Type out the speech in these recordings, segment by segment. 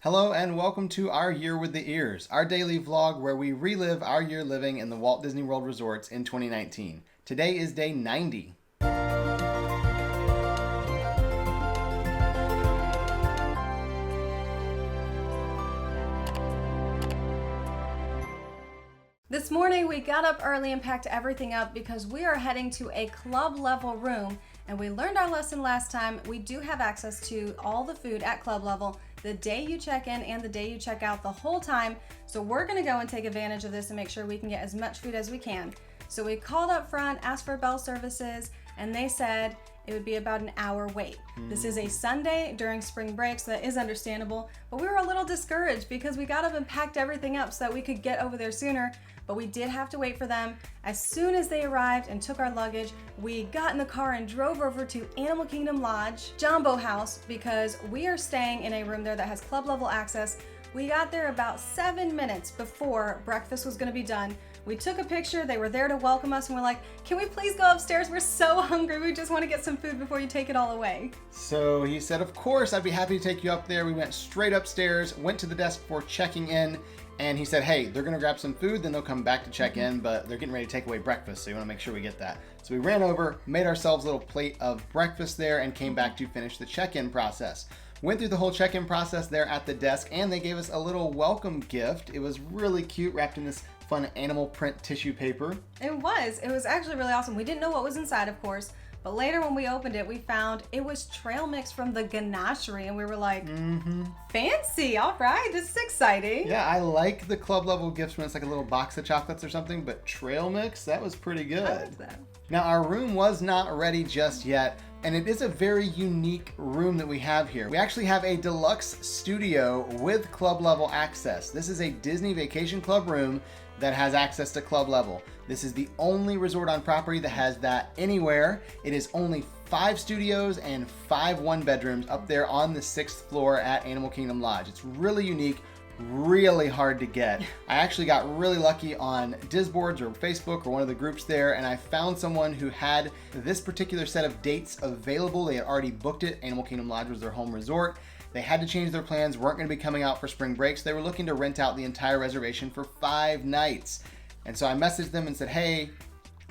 Hello and welcome to Our Year with the Ears, our daily vlog where we relive our year living in the Walt Disney World resorts in 2019. Today is day 90. This morning we got up early and packed everything up because we are heading to a club level room, and we learned our lesson last time. We do have access to all the food at club level the day you check in and the day you check out, the whole time. So we're gonna go and take advantage of this and make sure we can get as much food as we can. So we called up front, asked for bell services, and they said it would be about an hour wait. This is a Sunday during spring break, so that is understandable, but we were a little discouraged because we got up and packed everything up so that we could get over there sooner, but we did have to wait for them. As soon as they arrived and took our luggage, we got in the car and drove over to Animal Kingdom Lodge, Jambo House, because we are staying in a room there that has club level access. We got there about 7 minutes before breakfast was gonna be done. We took a picture, they were there to welcome us, and we're like, can we please go upstairs? We're so hungry, we just wanna get some food before you take it all away. So he said, of course, I'd be happy to take you up there. We went straight upstairs, went to the desk before checking in, and he said, hey, they're gonna grab some food, then they'll come back to check in, but they're getting ready to take away breakfast, so you wanna make sure we get that. So we ran over, made ourselves a little plate of breakfast there, and came back to finish the check-in process. Went through the whole check-in process there at the desk, and they gave us a little welcome gift. It was really cute, wrapped in this fun animal print tissue paper. It was actually really awesome. We didn't know what was inside, of course, but later when we opened it, we found it was trail mix from the ganachery, and we were like, fancy, all right, this is exciting. Yeah, I like the club level gifts when it's like a little box of chocolates or something, but trail mix, that was pretty good. I like that. Now, our room was not ready just yet, and it is a very unique room that we have here. We actually have a deluxe studio with club level access. This is a Disney Vacation Club room that has access to club level. This is the only resort on property that has that anywhere. It is only 5 studios and 5 one-bedrooms up there on the 6th floor at Animal Kingdom Lodge. It's really unique, really hard to get. I actually got really lucky on Disboards or Facebook or one of the groups there, and I found someone who had this particular set of dates available. They had already booked it. Animal Kingdom Lodge was their home resort. They had to change their plans, weren't going to be coming out for spring break, so they were looking to rent out the entire reservation for 5 nights. And so I messaged them and said, hey,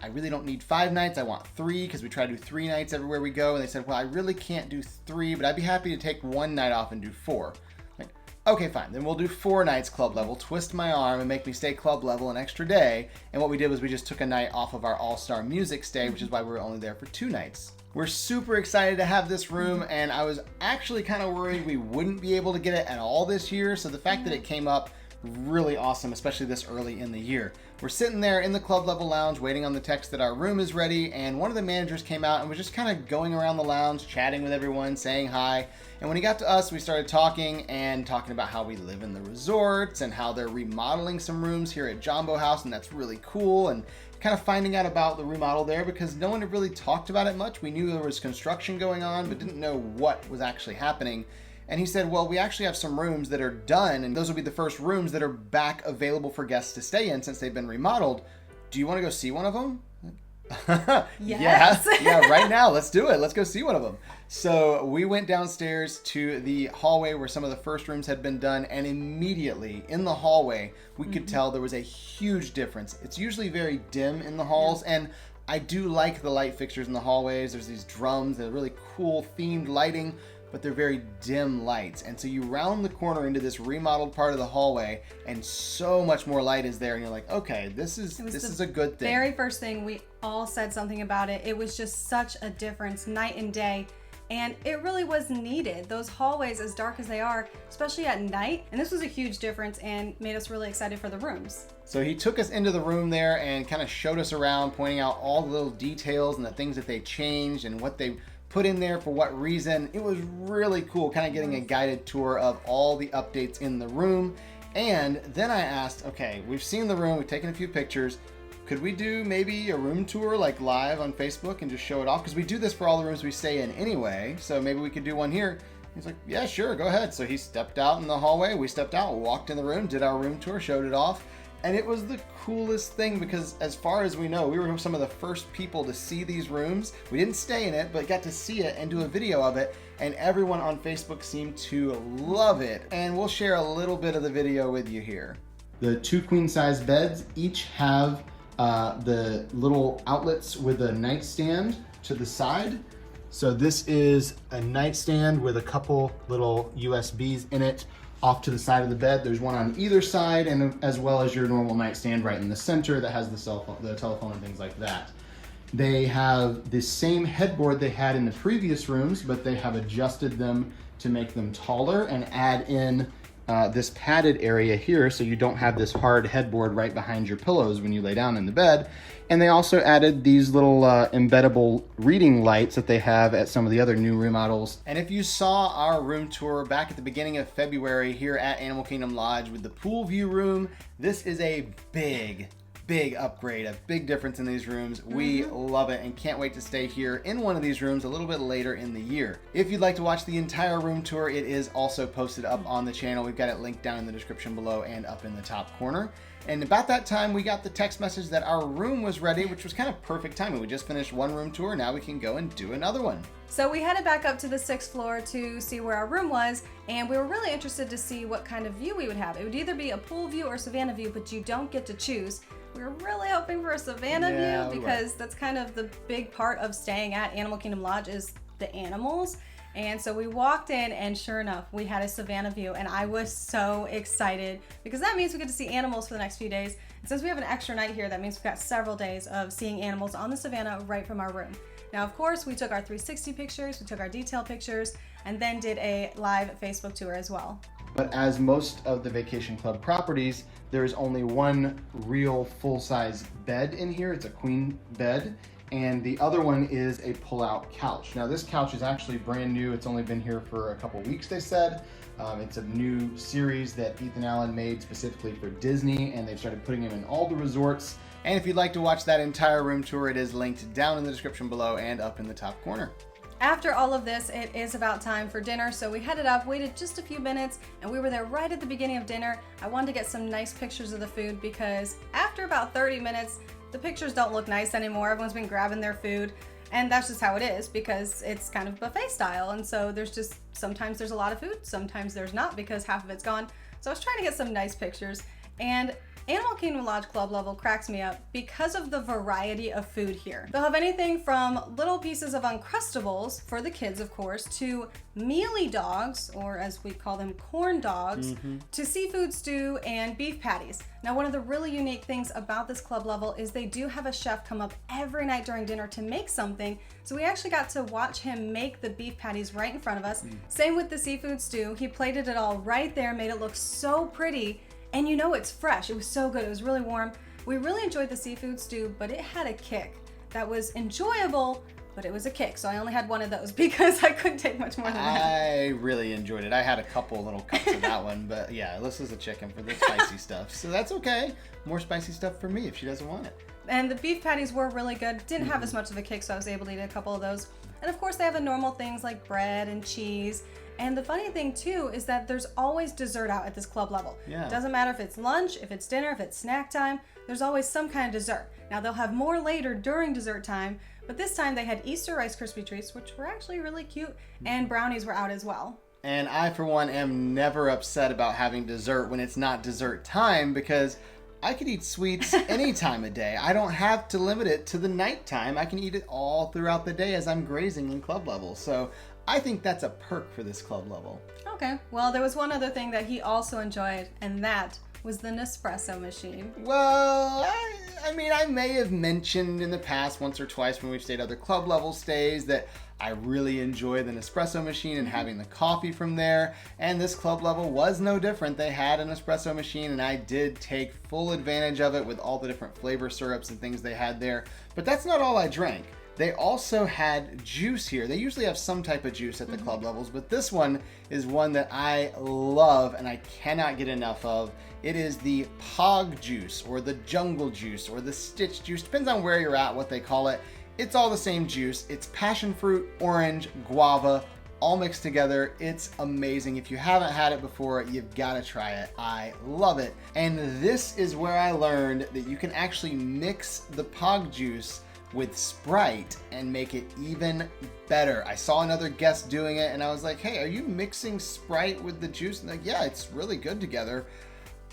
I really don't need 5 nights, I want 3, because we try to do 3 nights everywhere we go. And they said, well, I really can't do 3, but I'd be happy to take 1 night off and do 4. Like, okay, fine, then we'll do 4 nights club level, twist my arm and make me stay club level an extra day. And what we did was we just took a night off of our all-star music stay, which is why we were only there for 2 nights. We're super excited to have this room, and I was actually kind of worried we wouldn't be able to get it at all this year. So the fact that it came up, really awesome, especially this early in the year. We're sitting there in the club level lounge waiting on the text that our room is ready, and one of the managers came out and was just kind of going around the lounge, chatting with everyone, saying hi. And when he got to us, we started talking about how we live in the resorts and how they're remodeling some rooms here at Jambo House, and that's really cool, and kind of finding out about the remodel there because no one had really talked about it much. We knew there was construction going on, but didn't know what was actually happening. And he said, well, we actually have some rooms that are done, and those will be the first rooms that are back available for guests to stay in since they've been remodeled. Do you want to go see one of them? Yes. Yeah, right now, let's do it. Let's go see one of them. So we went downstairs to the hallway where some of the first rooms had been done, and immediately in the hallway, we could tell there was a huge difference. It's usually very dim in the halls, and I do like the light fixtures in the hallways. There's these drums, they're really cool themed lighting, but they're very dim lights. And so you round the corner into this remodeled part of the hallway, and so much more light is there, and you're like, okay, this is a good thing. Very first thing, we all said something about it. It was just such a difference, night and day. And it really was needed. Those hallways, as dark as they are, especially at night, and this was a huge difference and made us really excited for the rooms. So he took us into the room there and kind of showed us around, pointing out all the little details and the things that they changed and what they put in there for what reason. It was really cool, kind of getting a guided tour of all the updates in the room. And then I asked, okay, we've seen the room, we've taken a few pictures. Could we do maybe a room tour like live on Facebook and just show it off? Because we do this for all the rooms we stay in anyway. So maybe we could do one here. He's like, yeah, sure, go ahead. So he stepped out in the hallway. We stepped out, walked in the room, did our room tour, showed it off. And it was the coolest thing because as far as we know, we were some of the first people to see these rooms. We didn't stay in it, but got to see it and do a video of it. And everyone on Facebook seemed to love it. And we'll share a little bit of the video with you here. The 2 queen size beds each have the little outlets with a nightstand to the side. So this is a nightstand with a couple little USBs in it. Off to the side of the bed, there's one on either side, and as well as your normal nightstand right in the center that has the cell phone, the telephone, and things like that. They have the same headboard they had in the previous rooms, but they have adjusted them to make them taller and add in this padded area here, so you don't have this hard headboard right behind your pillows when you lay down in the bed. And they also added these little embeddable reading lights that they have at some of the other new remodels. And if you saw our room tour back at the beginning of February here at Animal Kingdom Lodge with the pool view room, this is a big upgrade, a big difference in these rooms. We love it and can't wait to stay here in one of these rooms a little bit later in the year. If you'd like to watch the entire room tour, it is also posted up on the channel. We've got it linked down in the description below and up in the top corner. And about that time, we got the text message that our room was ready, which was kind of perfect timing. We just finished one room tour. Now we can go and do another one. So we headed back up to the 6th floor to see where our room was, and we were really interested to see what kind of view we would have. It would either be a pool view or Savannah view, but you don't get to choose. We were really hoping for a Savannah view because that's kind of the big part of staying at Animal Kingdom Lodge is the animals. And so we walked in, and sure enough, we had a Savannah view, and I was so excited because that means we get to see animals for the next few days. And since we have an extra night here, that means we've got several days of seeing animals on the Savannah right from our room. Now, of course, we took our 360 pictures, we took our detail pictures, and then did a live Facebook tour as well. But as most of the Vacation Club properties, there is only one real full-size bed in here. It's a queen bed. And the other one is a pull-out couch. Now this couch is actually brand new. It's only been here for a couple weeks, they said. It's a new series that Ethan Allen made specifically for Disney, and they've started putting them in all the resorts. And if you'd like to watch that entire room tour, it is linked down in the description below and up in the top corner. After all of this, it is about time for dinner, so we headed up, waited just a few minutes, and we were there right at the beginning of dinner. I wanted to get some nice pictures of the food because after about 30 minutes, the pictures don't look nice anymore. Everyone's been grabbing their food, and that's just how it is because it's kind of buffet style, and so sometimes there's a lot of food, sometimes there's not because half of it's gone. So I was trying to get some nice pictures, and Animal Kingdom Lodge Club level cracks me up because of the variety of food here. They'll have anything from little pieces of Uncrustables, for the kids of course, to mealy dogs, or as we call them, corn dogs, to seafood stew and beef patties. Now, one of the really unique things about this club level is they do have a chef come up every night during dinner to make something. So we actually got to watch him make the beef patties right in front of us. Same with the seafood stew. He plated it all right there, made it look so pretty. And you know it's fresh. It was so good. It was really warm. We really enjoyed the seafood stew, but it had a kick that was enjoyable, but it was a kick. So I only had one of those because I couldn't take much more than that. I really enjoyed it. I had a couple little cups of that one, but yeah, this is a chicken for the spicy stuff. So that's okay. More spicy stuff for me if she doesn't want it. And the beef patties were really good. Didn't have as much of a kick, so I was able to eat a couple of those. And of course, they have the normal things like bread and cheese. And the funny thing too is that there's always dessert out at this club level. Yeah. It doesn't matter if it's lunch, if it's dinner, if it's snack time, there's always some kind of dessert. Now they'll have more later during dessert time, but this time they had Easter Rice Krispie treats, which were actually really cute, and brownies were out as well. And I, for one, am never upset about having dessert when it's not dessert time because I could eat sweets any time of day. I don't have to limit it to the nighttime. I can eat it all throughout the day as I'm grazing in club level. So I think that's a perk for this club level. Okay, well, there was one other thing that he also enjoyed, and that was the Nespresso machine. Well, I mean, I may have mentioned in the past once or twice when we've stayed other club level stays that I really enjoy the Nespresso machine and having the coffee from there. And this club level was no different. They had an espresso machine and I did take full advantage of it with all the different flavor syrups and things they had there. But that's not all I drank. They also had juice here. They usually have some type of juice at the club levels, but this one is one that I love and I cannot get enough of. It is the Pog juice or the Jungle juice or the Stitch juice. Depends on where you're at, what they call it. It's all the same juice. It's passion fruit, orange, guava, all mixed together. It's amazing. If you haven't had it before, you've got to try it. I love it. And this is where I learned that you can actually mix the Pog juice with Sprite and make it even better. I saw another guest doing it and I was like, hey, are you mixing Sprite with the juice? And like, yeah, it's really good together.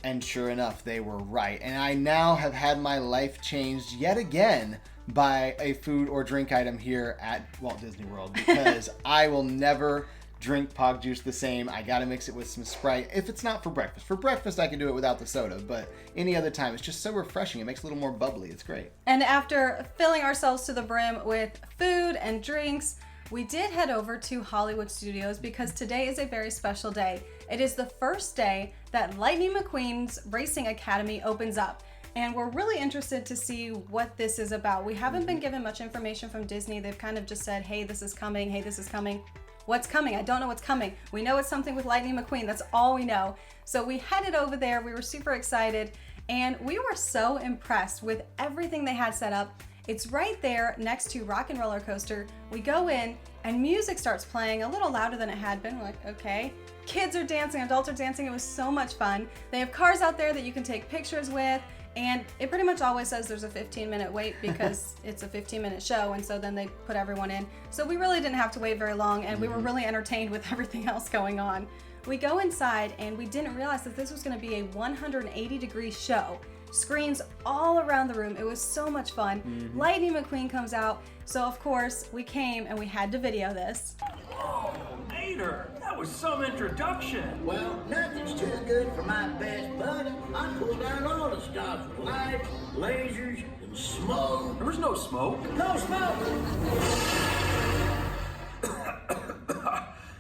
And sure enough, they were right. And I now have had my life changed yet again by a food or drink item here at Walt Disney World, because I will never drink Pog juice the same. I gotta mix it with some Sprite if it's not for breakfast. For breakfast, I can do it without the soda, but any other time, it's just so refreshing. It makes it a little more bubbly. It's great. And after filling ourselves to the brim with food and drinks, we did head over to Hollywood Studios because today is a very special day. It is the first day that Lightning McQueen's Racing Academy opens up. And we're really interested to see what this is about. We haven't been given much information from Disney. They've kind of just said, hey, this is coming. Hey, this is coming. What's coming? I don't know what's coming. We know it's something with Lightning McQueen. That's all we know. So we headed over there. We were super excited. And we were so impressed with everything they had set up. It's right there next to Rock and Roller Coaster. We go in and music starts playing a little louder than it had been. We're like, okay. Kids are dancing, adults are dancing. It was so much fun. They have cars out there that you can take pictures with. And it pretty much always says there's a 15-minute wait because it's a 15-minute show, and so then they put everyone in. So we really didn't have to wait very long, and we were really entertained with everything else going on. We go inside, and we didn't realize that this was going to be a 180-degree show. Screens all around the room. It was so much fun. Lightning McQueen comes out, so of course we came and we had to video this. Oh, Mater, that was some introduction. Well, nothing's too good for my best buddy. I pulled down all the stops with lights, lasers, and smoke. There was no smoke. No smoke!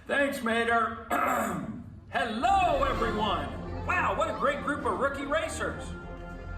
Thanks, Mater. Hello, everyone. Wow, what a great group of rookie racers.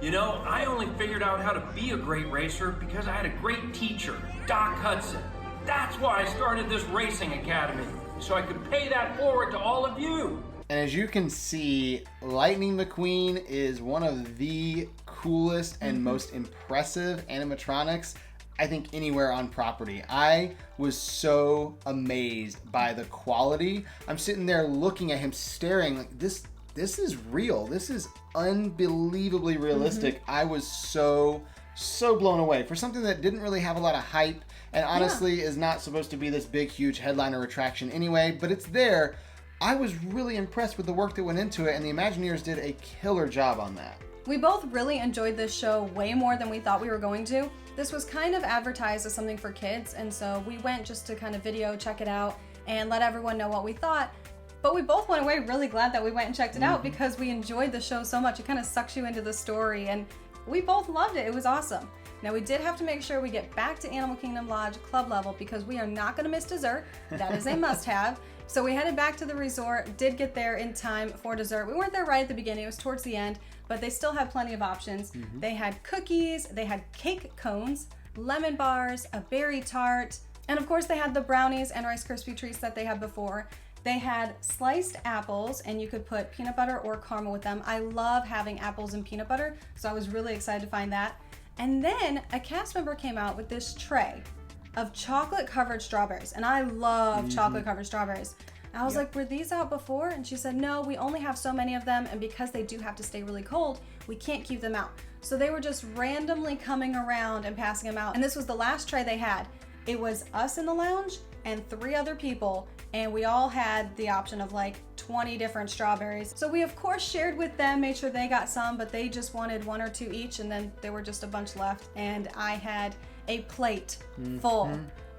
You know, I only figured out how to be a great racer because I had a great teacher, Doc Hudson. That's why I started this racing academy, so I could pay that forward to all of you. And as you can see, Lightning McQueen is one of the coolest and most impressive animatronics I think anywhere on property. I was so amazed by the quality. I'm sitting there looking at him, staring like this is real. This is unbelievably realistic. I was so blown away for something that didn't really have a lot of hype and honestly is not supposed to be this big, huge headliner attraction anyway, but it's there. I was really impressed with the work that went into it, and the Imagineers did a killer job on that. We both really enjoyed this show way more than we thought we were going to. This was kind of advertised as something for kids, and so we went just to kind of video, check it out, and let everyone know what we thought. But we both went away really glad that we went and checked it out because we enjoyed the show so much. It kind of sucks you into the story, and we both loved it. It was awesome. Now, we did have to make sure we get back to Animal Kingdom Lodge club level because we are not going to miss dessert. That is a must-have. So we headed back to the resort, did get there in time for dessert. We weren't there right at the beginning, it was towards the end, but they still had plenty of options. They had cookies, they had cake cones, lemon bars, a berry tart, and of course they had the brownies and Rice Krispie treats that they had before. They had sliced apples, and you could put peanut butter or caramel with them. I love having apples and peanut butter, so I was really excited to find that. And then a cast member came out with this tray of chocolate covered strawberries, and I love chocolate covered strawberries. I was like, were these out before? And she said, no, we only have so many of them, and because they do have to stay really cold, we can't keep them out. So they were just randomly coming around and passing them out. And this was the last tray they had. It was us in the lounge and 3 other people, and we all had the option of like 20 different strawberries. So we of course shared with them, made sure they got some, but they just wanted 1 or 2 each, and then there were just a bunch left, and I had a plate full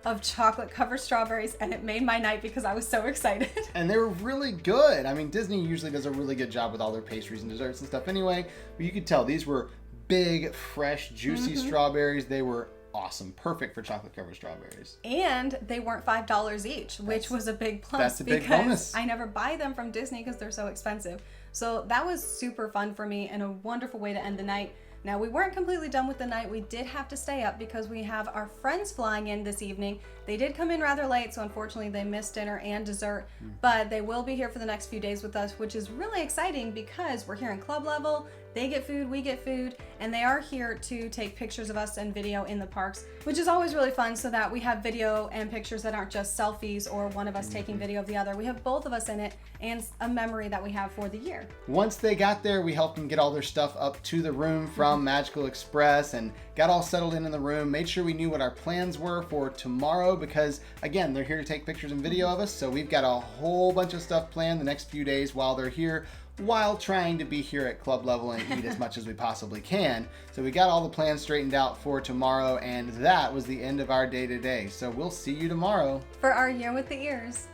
of chocolate covered strawberries, and it made my night because I was so excited. And they were really good. I mean, Disney usually does a really good job with all their pastries and desserts and stuff anyway, but you could tell these were big, fresh, juicy strawberries. They were awesome. Perfect for chocolate covered strawberries. And they weren't $5 each, which was a big plus. That's a big because bonus. I never buy them from Disney because they're so expensive. So that was super fun for me and a wonderful way to end the night. Now, we weren't completely done with the night. We did have to stay up because we have our friends flying in this evening. They did come in rather late, so unfortunately they missed dinner and dessert, but they will be here for the next few days with us, which is really exciting because we're here in club level. They get food, we get food, and they are here to take pictures of us and video in the parks, which is always really fun so that we have video and pictures that aren't just selfies or one of us taking video of the other. We have both of us in it and a memory that we have for the year. Once they got there, we helped them get all their stuff up to the room from Magical Express and got all settled in the room, made sure we knew what our plans were for tomorrow because, again, they're here to take pictures and video of us, so we've got a whole bunch of stuff planned the next few days while they're here, while trying to be here at club level and eat as much as we possibly can. So we got all the plans straightened out for tomorrow, and that was the end of our day today. So we'll see you tomorrow For our Year with the Ears.